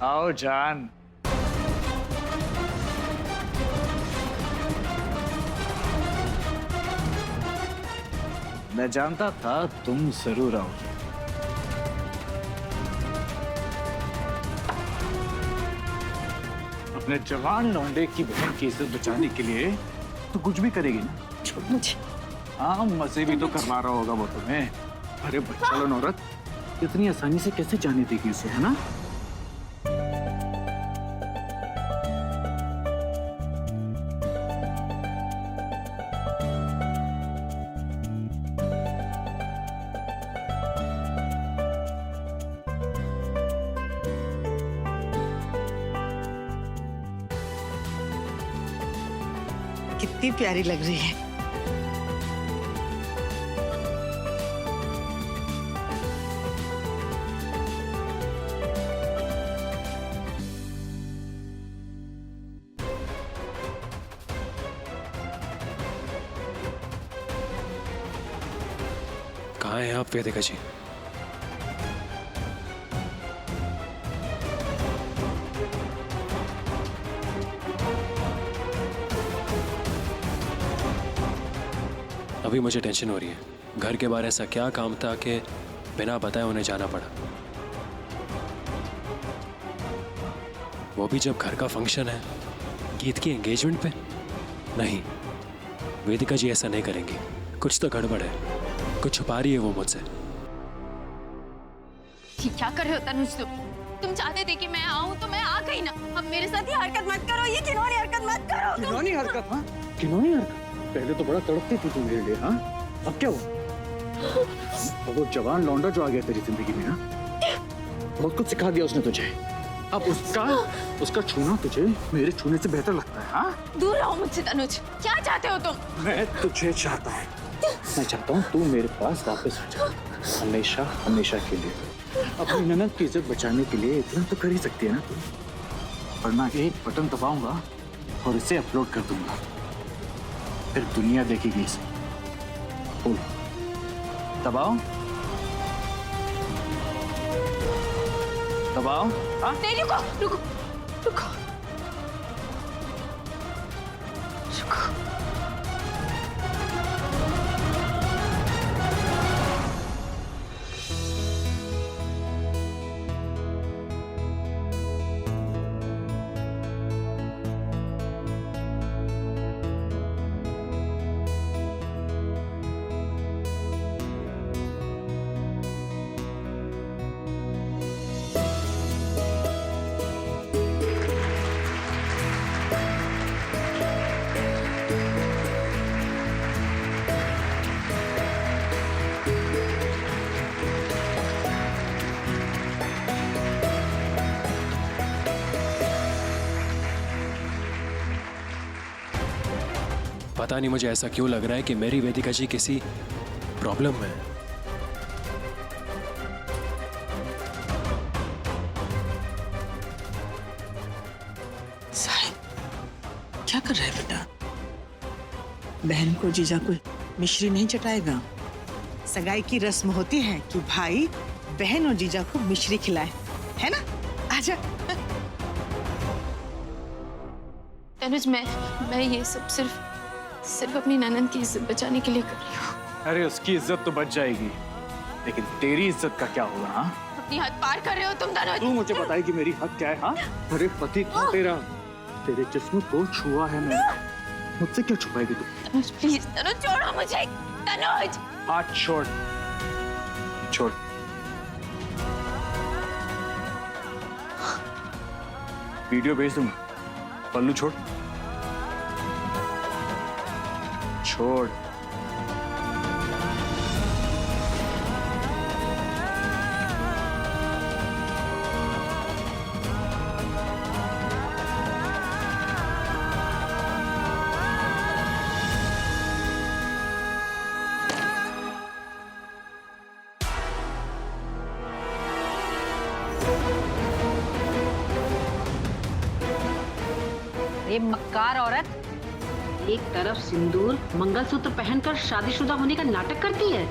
आओ जान। मैं जानता था तुम जरूर आओगे। अपने जवान लौंडे की बहन की इज्जत बचाने के लिए तो कुछ भी करेगी ना। छोड़ मुझे। हाँ, मजे भी तो करवा रहा होगा वो तुम्हें। अरे बच्चा लो औरत, इतनी आसानी से कैसे जाने देगी उसे, है ना? कितनी प्यारी लग रही है। कहाँ हैं आप वेदिका जी? अभी मुझे टेंशन हो रही है। घर के बाहर ऐसा क्या काम था कि बिना बताए उन्हें जाना पड़ा, वो भी जब घर का फंक्शन है, गीत की एंगेजमेंट पे। नहीं, वेदिका जी ऐसा नहीं करेंगी। कुछ तो गड़बड़ है, कुछ छुपा रही है वो मुझसे। क्या कर रहे हो तनुज तुम चाहते थे कि मैं आऊं तो मैं आ गई ना। अब मेरे साथ ये हरकत मत करो, ये घिनौनी हरकत मत करो। घिनौनी हरकत? हाँ, घिनौनी हरकत? पहले तो बड़ा तड़पती थी तू मेरे लिए, हाँ? अब क्या हुआ? अब वो जवान लौंडा जो आ गया तेरी जिंदगी में, हाँ? बहुत कुछ सिखा दिया उसने तुझे। अब उसका छूना तुझे मेरे छूने से बेहतर लगता है, हाँ? दूर रहो मुझसे तनुज। क्या चाहते हो तुम? मैं तुझे चाहता हूँ, मैं चाहता हूँ तू मेरे पास वापस आ जा, हमेशा हमेशा के लिए। अपनी ननद की इज्जत बचाने के लिए इतना तो कर ही सकती है ना तू? वरना एक बटन दबाऊंगा और इसे अपलोड कर दूंगा, फिर दुनिया देखेगी इसे। बोल, दबाओ दबाओ। हाँ? नहीं, रुको रुको रुको रुको। पता नहीं मुझे ऐसा क्यों लग रहा है कि मेरी वेदिका जी किसी प्रॉब्लम में है। साहिब, क्या कर रहा है बेटा? बहन को जीजा को मिश्री नहीं चटाएगा। सगाई की रस्म होती है कि भाई बहन और जीजा को मिश्री खिलाए, है ना? आजा। तनुज, मैं ये सब सिर्फ अपनी ननद की इज्जत बचाने के लिए कर रही हूँ। अरे उसकी इज्जत तो बच जाएगी, लेकिन तेरी इज्जत का क्या होगा? हाँ, अपनी हद पार कर रहे हो तुम तनुज। तू मुझे बताई कि मेरी हक क्या है? हाँ, अरे पति था तेरा, तेरे जिस्म को छुआ है मैंने, मुझसे क्या छुपाएगी तू? तनुज प्लीज, तनुज छोड़ो मुझे। तनुज, हाथ छोड़, छोड़। वीडियो भेज दूंगा, पल्लू छोड़, छोड़। ये मक्कार औरत एक तरफ सिंदूर मंगलसूत्र पहनकर शादीशुदा होने का नाटक करती है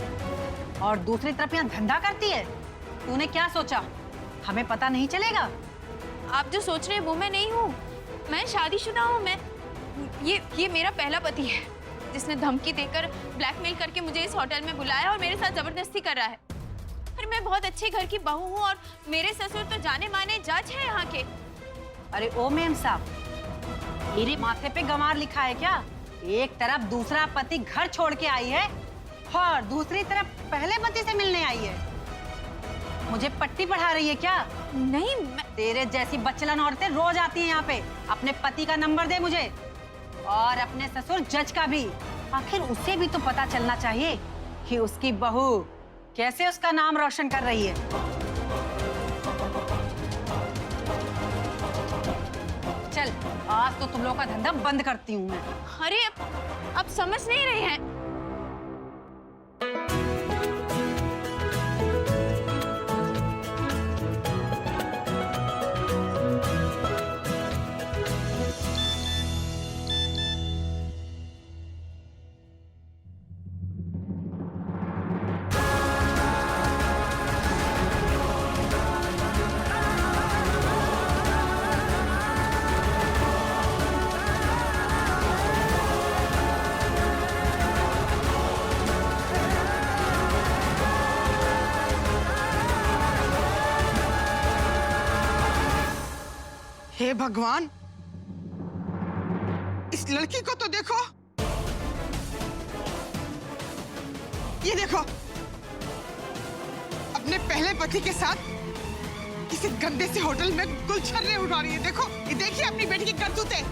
और दूसरी तरफ यहाँ धंधा करती है। तूने क्या सोचा हमें पता नहीं चलेगा? आप जो सोच रहे हैं वो मैं नहीं हूँ। मैं शादीशुदा हूँ। मैं ये मेरा पहला पति है जिसने धमकी देकर ब्लैकमेल करके मुझे इस होटल में बुलाया और मेरे साथ जबरदस्ती कर रहा है। अरे मैं बहुत अच्छे घर की बहू हूँ और मेरे ससुर तो जाने माने जज है यहाँ के। अरे ओ मेम साहब, मेरे माथे पे गंवार लिखा है क्या? एक तरफ दूसरा पति घर छोड़ के आई है और दूसरी तरफ पहले पति से मिलने आई है। मुझे पट्टी पढ़ा रही है क्या? नहीं तेरे जैसी बचलन औरतें रोज आती हैं यहाँ पे। अपने पति का नंबर दे मुझे और अपने ससुर जज का भी। आखिर उसे भी तो पता चलना चाहिए कि उसकी बहू कैसे उसका नाम रोशन कर रही है। चल, आज तो तुम लोगों का धंधा बंद करती हूँ मैं। अरे अब समझ नहीं रहे हैं। हे भगवान, इस लड़की को तो देखो। ये देखो, अपने पहले पति के साथ किसी गंदे से होटल में गुलछर्रे उड़ा रही है। देखो, ये देखिए अपनी बेटी की करतूतें।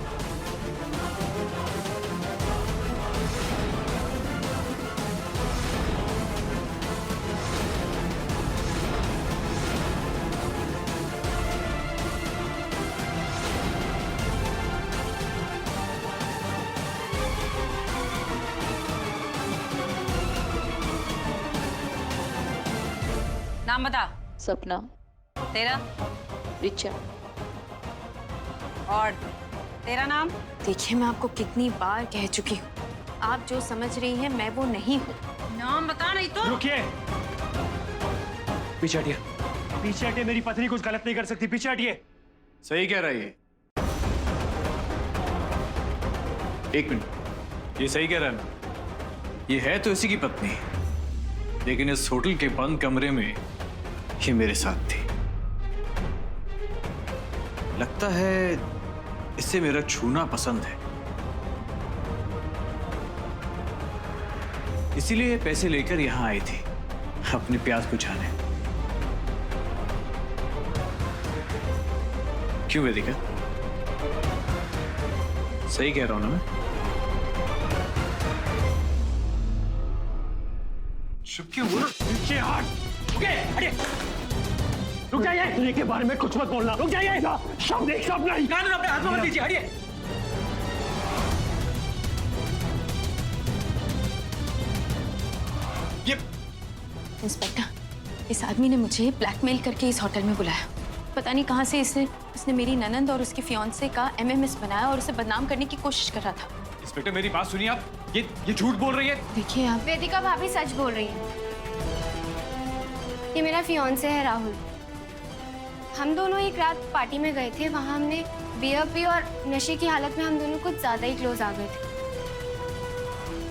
नाम बता। सपना। तेरा? रिचा। और तेरा नाम? देखिए, मैं आपको कितनी बार कह चुकी हूँ, आप जो समझ रही हैं मैं वो नहीं हूँ। नाम बता नहीं तो। रुकिए, पीछे हटिए। पीछे हटिए, मेरी पत्नी कुछ गलत नहीं कर सकती। पीछे हटिए। सही कह रहा है ये। एक मिनट, ये सही कह रहा है ना? ये है तो इसी की पत्नी, लेकिन इस होटल के बंद कमरे में ये मेरे साथ थी। लगता है इससे मेरा छूना पसंद है, इसीलिए पैसे लेकर यहां आई थी अपनी प्यास बुझाने। क्यों वेदिका, सही कह रहा हूं ना मैं? चुप क्यों बोल? पीछे हट। हटिए। रुक जाइए। दूसरे के बारे में कुछ मत बोलना। रुक जाइए। शब्द एक शब्द नहीं। कानून अपने हाथ में मत दीजिए। हटिए। ये इंस्पेक्टर, इस आदमी ने मुझे ब्लैकमेल करके इस होटल में बुलाया। पता नहीं कहां से इसने मेरी ननंद और उसकी फियांसे का एमएमएस बनाया और उसे बदनाम करने की कोशिश कर रहा था। इंस्पेक्टर, मेरी बात सुनिए आप। ये झूठ बोल रही है। देखिए आप। वेदिका भाभी सच बोल रही है। ये मेरा फियांसे है राहुल। हम दोनों एक रात पार्टी में गए थे। वहाँ हमने बियर पी और नशे की हालत में हम दोनों कुछ ज्यादा ही क्लोज आ गए थे।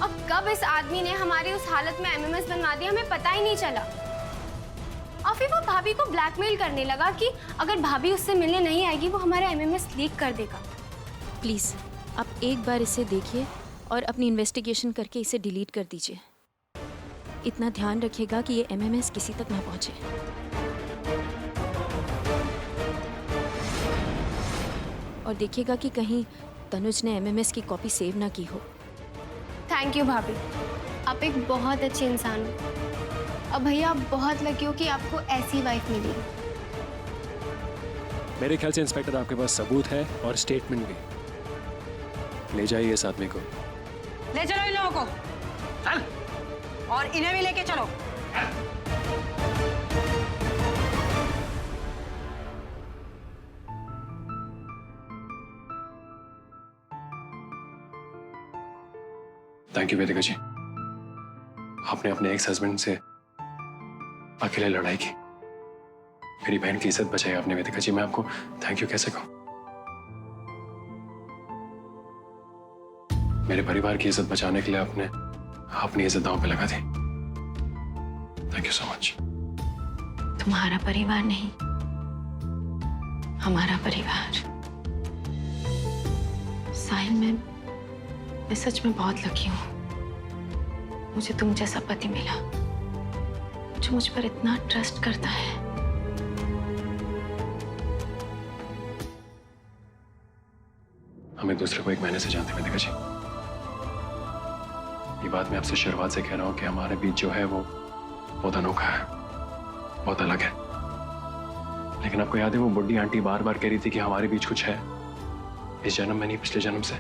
अब कब इस आदमी ने हमारी उस हालत में एमएमएस बनवा दिया हमें पता ही नहीं चला। और फिर वो भाभी को ब्लैकमेल करने लगा कि अगर भाभी उससे मिलने नहीं आएगी वो हमारा एमएमएस लीक कर देगा। प्लीज़ आप एक बार इसे देखिए और अपनी इन्वेस्टिगेशन करके इसे डिलीट कर दीजिए। इतना ध्यान रखिएगा कि ये एमएमएस किसी तक ना पहुंचे। और देखिएगा कि कहीं तनुज ने एमएमएस की कॉपी सेव ना की हो। थैंक यू भाभी, आप एक बहुत अच्छे इंसान हो। अब भैया आप बहुत लकी हो कि आपको ऐसी वाइफ मिली। मेरे ख्याल से इंस्पेक्टर आपके पास सबूत है और स्टेटमेंट भी। ले जाइए इस आदमी को। ले चलो इन लोगों को। चल। और इन्हें भी लेके चलो। थैंक यू वेदिका जी, आपने अपने एक्स हस्बैंड से अकेले लड़ाई की। मेरी बहन की इज्जत बचाई आपने वेदिका जी, मैं आपको थैंक यू कैसे कहूं। मेरे परिवार की इज्जत बचाने के लिए आपने अपनी इज्जत दांव पे लगा दी। Thank you so much. तुम्हारा परिवार नहीं, हमारा परिवार। साहिल, मैं सच में बहुत लकी हूँ। मुझे तुम जैसा पति मिला जो मुझ पर इतना ट्रस्ट करता है। हम एक दूसरे को 1 महीने से जानते हैं वेदिका जी। ये बात मैं आपसे शुरुआत से कह रहा हूं कि हमारे बीच जो है वो बहुत अनोखा है, बहुत अलग है। लेकिन आपको याद है वो बुढ़ी आंटी बार बार कह रही थी कि हमारे बीच कुछ है, इस जन्म में नहीं पिछले जन्म से।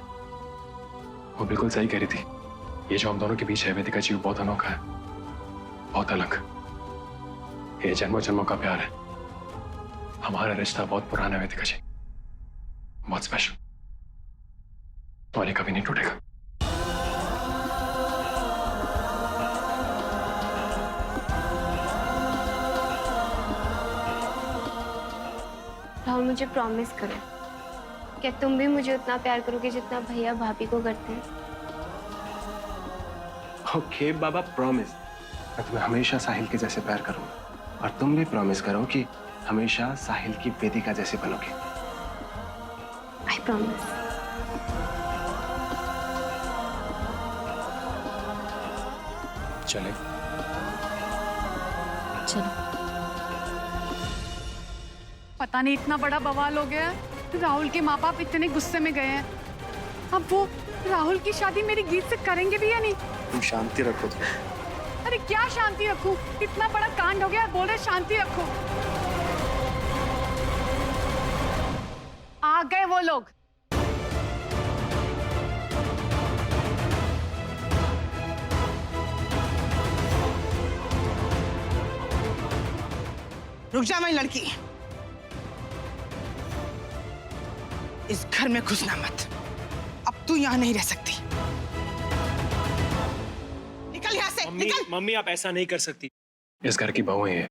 वो बिल्कुल सही कह रही थी। ये जो हम दोनों के बीच है वेदिका जी, वो बहुत अनोखा है, बहुत अलग। ये जन्मों जन्मों का प्यार है। हमारा रिश्ता बहुत पुराना है वेदिका जी, बहुत स्पेशल, और ये कभी नहीं टूटेगा। राहुल, मुझे प्रॉमिस करो कि तुम भी मुझे उतना प्यार करोगे जितना भैया भाभी को करते हैं। ओके बाबा, प्रॉमिस। मैं तुम्हें हमेशा साहिल के जैसे प्यार करूंगा, और तुम भी प्रॉमिस करो कि हमेशा साहिल की वेदिका जैसे बनोगे। I promise. चले चलो। पता नहीं इतना बड़ा बवाल हो गया है। राहुल के माँ बाप इतने गुस्से में गए हैं। अब वो राहुल की शादी मेरी गीत से करेंगे भी या नहीं? तुम शांति रखो। अरे क्या शांति रखूं? इतना बड़ा कांड हो गया, बोल रहे शांति रखो। आ गए वो लोग। रुक जा मेरी लड़की, इस घर में घुसना मत। अब तू यहाँ नहीं रह सकती। निकल यहाँ से, निकल। मम्मी आप ऐसा नहीं कर सकती। इस घर की बहू है ये।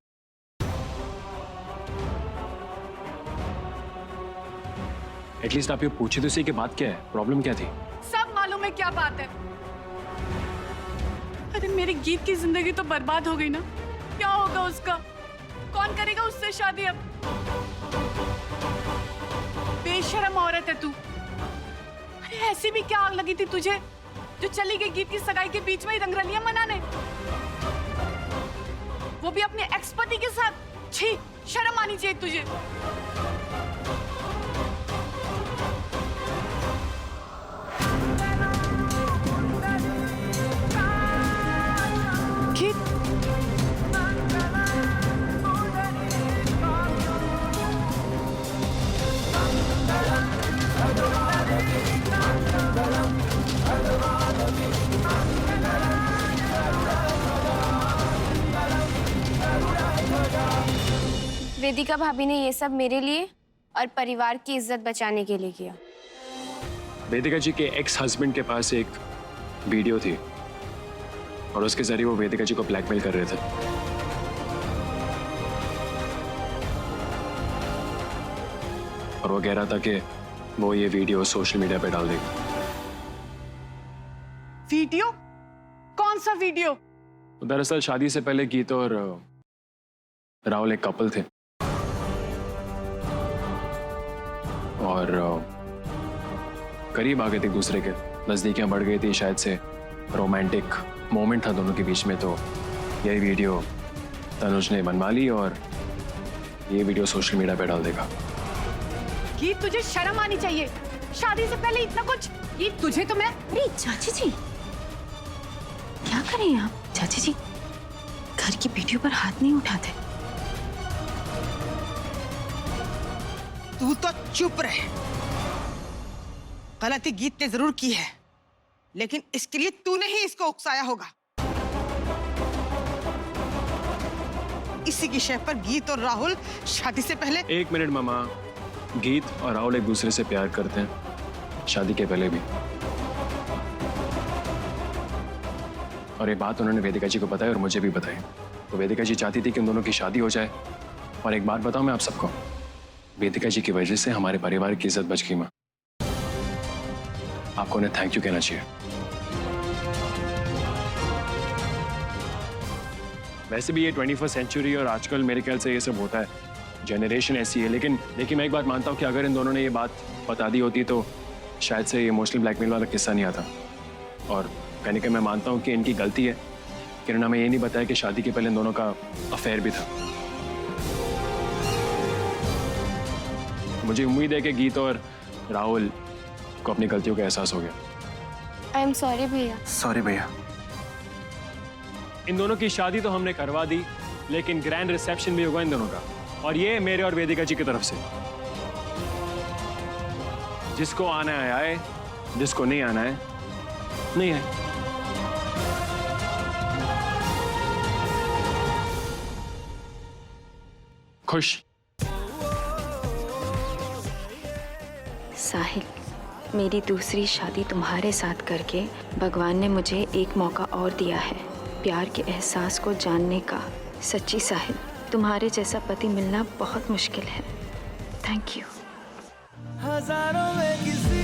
एटलीस्ट आप ये पूछे तो सही कि बात क्या है, प्रॉब्लम क्या थी? सब मालूम है क्या बात है। अरे मेरी गीत की जिंदगी तो बर्बाद हो गई ना। क्या होगा उसका? कौन करेगा उससे शादी अब? बेशरम औरत है तू। अरे ऐसी भी क्या आग लगी थी तुझे जो चली गई गीत की सगाई के बीच में ही रंगरलियां मनाने, वो भी अपने एक्स पति के साथ। छी, शर्म आनी चाहिए तुझे। गीत, वेदिका भाभी ने ये सब मेरे लिए और परिवार की इज्जत बचाने के लिए किया। वेदिका जी के एक्स हस्बैंड के पास एक वीडियो थी और उसके जरिए वो वेदिका जी को ब्लैकमेल कर रहे थे। और वो कह रहा था कि वो ये वीडियो सोशल मीडिया पे डाल देगा। वीडियो? कौन सा वीडियो? दरअसल शादी से पहले गीत और राहुल एक कपल थे और करीब आ गए थे एक दूसरे के, नजदीकियां बढ़ गई थी, शायद से रोमांटिक मोमेंट था दोनों के बीच में। तो यही वीडियो तनुज ने बनवा ली और ये वीडियो सोशल मीडिया पे डाल देगा। गीत, तुझे शर्म आनी चाहिए। शादी से पहले इतना कुछ। गीत, तुझे तो मैं। अरे चाची जी, क्या करें आप? चाची जी घर की बेटियों पर हाथ नहीं उठाते। तू तो चुप रहे। गलती गीत ने जरूर की है, लेकिन इसके लिए तूने ही इसको उकसाया होगा। इसी की शय पर गीत और राहुल शादी से पहले। 1 मिनट मामा, गीत और राहुल एक दूसरे से प्यार करते हैं, शादी के पहले भी। और ये बात उन्होंने वेदिका जी को बताई और मुझे भी बताई। तो वेदिका जी चाहती थी कि उन दोनों की शादी हो जाए और एक बात बताऊं मैं आप सबको, वेदिका जी की वजह से हमारे परिवार की इज्जत बच गई माँ। आपको उन्हें थैंक यू कहना चाहिए। वैसे भी ये 21st सेंचुरी और आजकल मेरे ख्याल से ये सब होता है, जनरेशन ऐसी है। लेकिन मैं एक बात मानता हूँ कि अगर इन दोनों ने ये बात बता दी होती तो शायद से ये इमोशनल ब्लैकमेल वाला किस्सा नहीं आता। और कहने का मैं मानता हूँ कि इनकी गलती है कि इन्होंने हमें ये नहीं बताया कि शादी के पहले इन दोनों का अफेयर भी था। मुझे उम्मीद है कि गीत और राहुल को अपनी गलतियों का एहसास हो गया। आई एम सॉरी भैया। सॉरी भैया। इन दोनों की शादी तो हमने करवा दी, लेकिन ग्रैंड रिसेप्शन भी होगा इन दोनों का, और ये मेरे और वेदिका जी की तरफ से। जिसको आना है आए, जिसको नहीं आना है नहीं है। खुश? साहिल, मेरी दूसरी शादी तुम्हारे साथ करके भगवान ने मुझे एक मौका और दिया है प्यार के एहसास को जानने का। सच्ची साहिल, तुम्हारे जैसा पति मिलना बहुत मुश्किल है। Thank you. हजारों में किसी